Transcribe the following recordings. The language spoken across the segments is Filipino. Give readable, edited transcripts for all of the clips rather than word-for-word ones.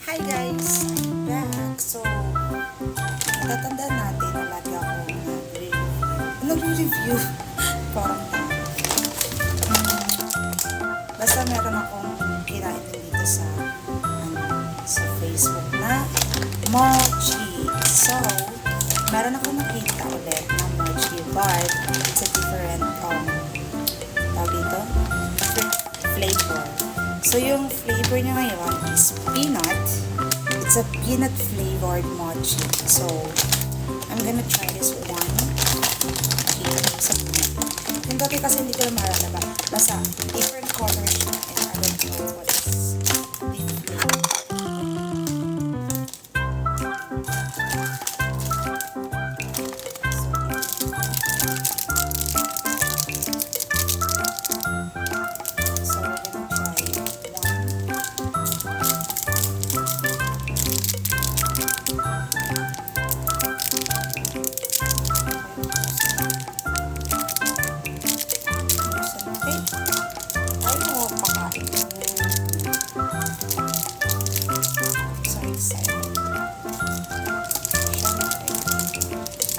Hi guys! I'm back. So, natatandaan natin na lagi akong nag-review. Parang basta meron akong kinain dito sa Facebook na mochi. So, meron akong nakita ulit na mochi, but it's a different tawag dito, flavor. So, yung flavor niya ngayon is peanut. It's a peanut flavored mochi. So, I'm gonna try this one. Yung dati kasi hindi ko na maralaba. Basta, different colors siya. And I don't know what is the flavor.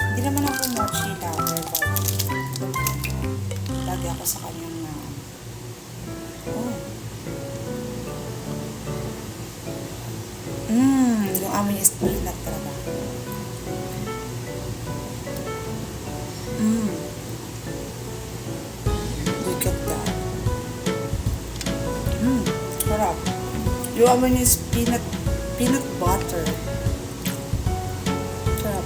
Hindi naman ako mochi lover, but lagi ako sa kanyang yung amoy is peanut talaga. Look at that. Sarap. Yung amoy is peanut butter. Sarap.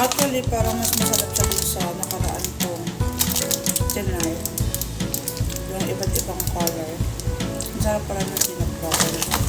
Actually, parang mas masarap siya dun sa nakaraan kong tinay. Yung iba't ibang color. Masarap pala ng peanut butter.